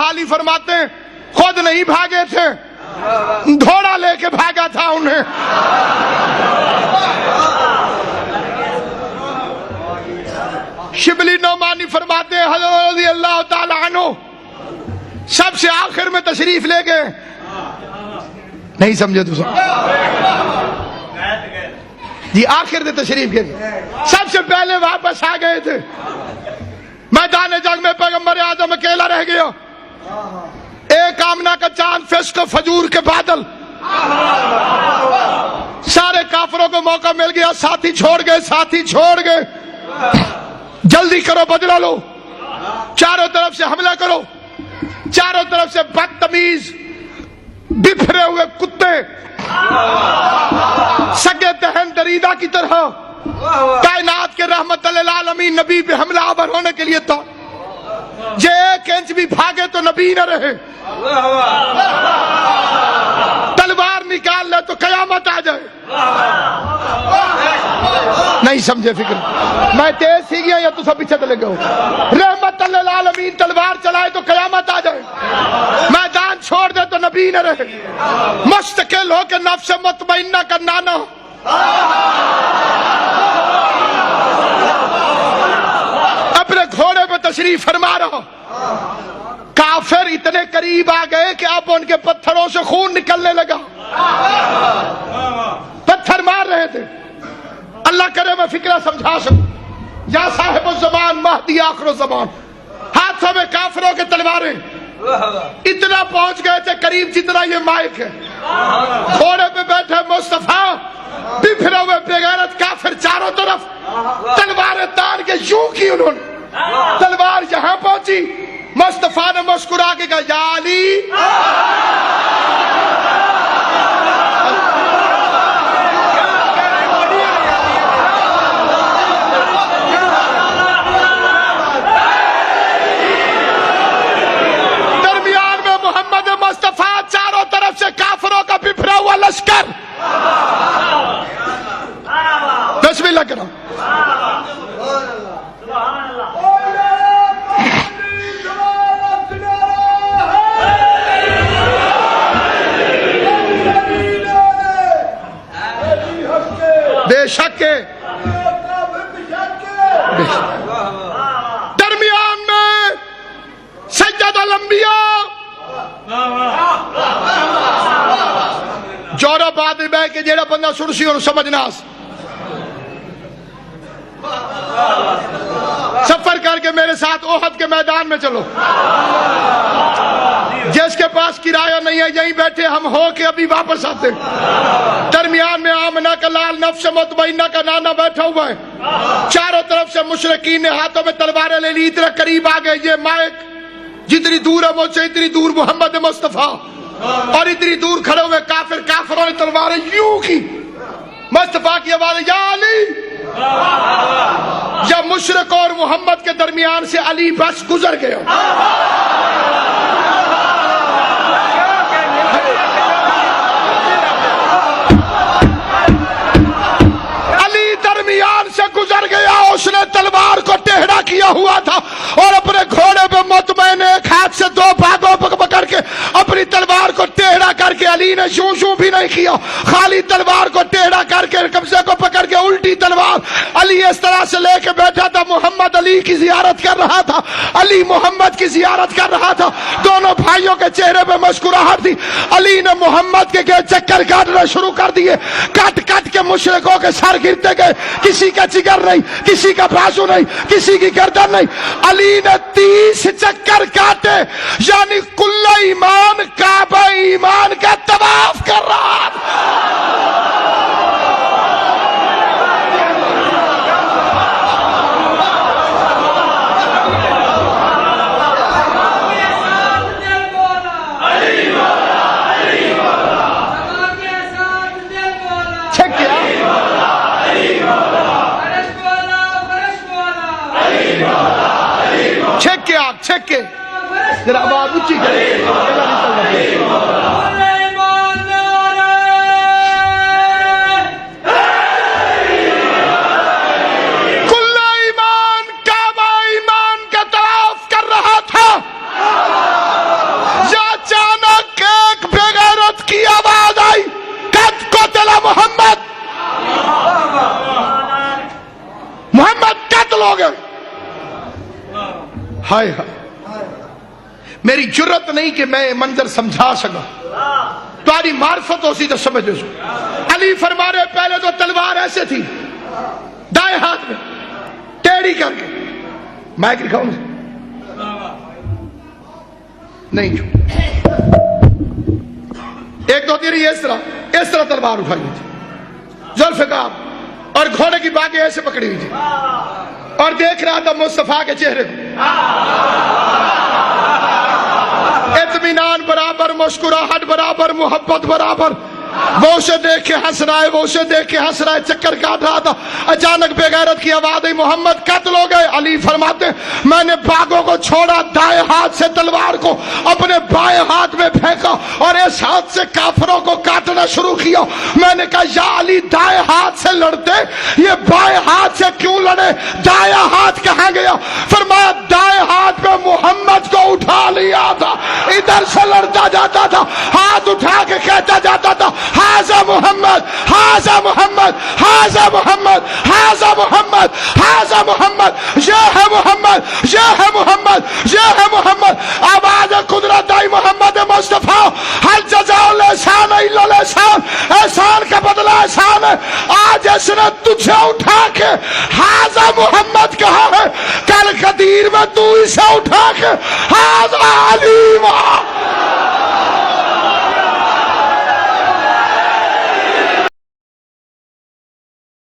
हाली फरमाते हैं खुद नहीं भागे थे, घोड़ा लेके भागा था उन्हें। शिबली नौमानी फरमाते हैं हज़रत रज़ी अल्लाह ताला अन्हु सबसे आखिर में तशरीफ ले गए। नहीं समझे तो जी, आखिर में तशरीफ ले गए, सबसे पहले वापस आ गए थे। मैदान जंग में पैगंबर आजम अकेला रह गया। एक आमना का चांद, फिस्क फजूर के बादल, सारे काफरों को मौका मिल गया। साथी छोड़ गए, साथी छोड़ गए। जल्दी करो, बदला लो, चारों तरफ से हमला करो। चारों तरफ से बदतमीज बिखरे हुए कुत्ते सगे दहन दरीदा की तरह कायनात के रहमत अल आलमीन नबी पे हमला आवर होने के लिए था। जे एक इंच भी भागे तो नबी न रहे। तलवार निकाल ले तो कयामत आ जाए। नहीं समझे फिक्र, मैं तेज सी गया या तू सब पीछे चले गए। रहमत अल आलमीन तलवार चलाए तो कयामत आ जाए। मैदान छोड़ दे तो नबी न रहे। मुस्तकिल हो के नफ्स मुतमइन्ना का नाना अपने घोड़े पे तशरीफ फरमा रहा। काफिर इतने करीब आ गए कि अब उनके पत्थरों से खून निकलने लगा। पत्थर मार रहे थे। अल्लाह करे मैं फिक्रा समझा सकूं। या साहिब ज़मान महदी आखिर ज़मान, हाथों में काफिरों के तलवारें इतना पहुंच गए थे करीब जितना ये माइक है। घोड़े पे बैठे मुस्तफा, बिखरे हुए बेगैरत काफिर चारों तरफ तलवारें तान के यूं की उन्होंने। तलवार यहां पहुंची, मुस्तफा ने मुस्कुरा के कहा या अली। दरमियान में मोहम्मद मुस्तफा, चारों तरफ से काफिरों का बिखरा हुआ लश्कर। बिस्मिल्लाह करो। बेशक के दरमियान में सज्जदुल अंबिया जोरा बाद बह के जेड़ा बंदा सुनसी और समझना सफर करके मेरे साथ ओहद के मैदान में चलो। जिसके पास किराया नहीं है यहीं बैठे हम हो के अभी वापस आते। दरमियान में आमना का लाल नफ्स मुतमइन्ना का नाना बैठा हुआ है। चारों तरफ से मुशरिकीन ने हाथों में तलवारें ले ली। इतना करीब आ गए, ये माइक जितनी दूर है मुझसे इतनी दूर मोहम्मद मुस्तफा, और इतनी दूर खड़े हुए काफिर, काफिरों ने तलवारें यूं की। मुस्तफा की आवाज या अली। जब मुशरिक और मोहम्मद के दरमियान से अली बस गुजर गया। अली दरमियान से गुजर गया। उसने तलवार को टेढ़ा किया हुआ था और अपने घोड़े पे मुतमईन एक हाथ से दो भागों पकड़ के अपनी तलवार को टेढ़ा करके, अली ने यूं यूं भी नहीं किया, खाली तलवार को टेढ़ा करके कब्जे को पकड़ के उल्टी तलवार अली इस तरह से लेके बैठा था। मोहम्मद अली की जियारत कर रहा था, अली मोहम्मद की जियारत कर रहा था। दोनों भाइयों के चेहरे पे मुस्कुराहट थी। अली ने मोहम्मद के चक्कर काटना शुरू कर दिए। काट काट के मुशरिकों के सर गिरते गए। किसी का जिगर नहीं, किसी का बाजू नहीं, किसी की गर्दन नहीं। अली ने 30 चक्कर काटे, यानी कुल्ला ईमान काबा ईमान का तवाफ कर रहा था। छेक के जरा आवाज ऊंची करें। कुल्ला ईमान काबा ईमान का तवाफ कर रहा था। ہائے ہائے میری جرت نہیں کہ میں منظر سمجھا سکا تاری معرفت ہو سی تو سمجھ سو علی فرما رہے پہلے تو تلوار ایسے تھی دائیں ہاتھ میں ٹیڑھی کر کے مائک دکھاؤں نہیں جو ایک دو تیری اس طرح تلوار اٹھائی ہوئی تھی ذوالفقار اور گھوڑے کی باگیں ایسے پکڑی ہوئی تھی اور دیکھ رہا تھا مصطفیٰ کے چہرے کو اطمینان برابر مسکراہٹ برابر محبت برابر وہ اسے دیکھ کے ہنس رہا ہے وہ اسے دیکھ کے ہنس رہا ہے چکر کاٹ رہا تھا اچانک بے غیرت کی آواز آئی محمد قتل ہو گئے علی فرماتے میں نے باغوں کو چھوڑا دائیں ہاتھ سے تلوار کو اپنے بائیں ہاتھ میں پھینکا اور اس ہاتھ سے کافروں کو کاٹنا شروع کیا میں نے کہا یا علی دائیں ہاتھ سے لڑتے یہ بائیں ہاتھ سے کیوں لڑے دائیں ہاتھ کہاں گیا فرمایا دائیں ہاتھ میں محمد کو اٹھا لیا تھا ادھر سے لڑتا جاتا تھا ہاتھ اٹھا کے کہتا جاتا تھا حاذا محمد حاذا محمد حاذا محمد حاذا محمد حاذا محمد یہ ہے محمد یہ ہے محمد یہ ہے محمد آواز قدرت آئی محمد مصطفیٰ حل جزاء الاحسان الا الاحسان احسان کا بدلہ احسان ہے آج اس نے تجھے اٹھا کے حاذا محمد کہا ہے کل قدیر میں تو اسے اٹھا کے حاذا علی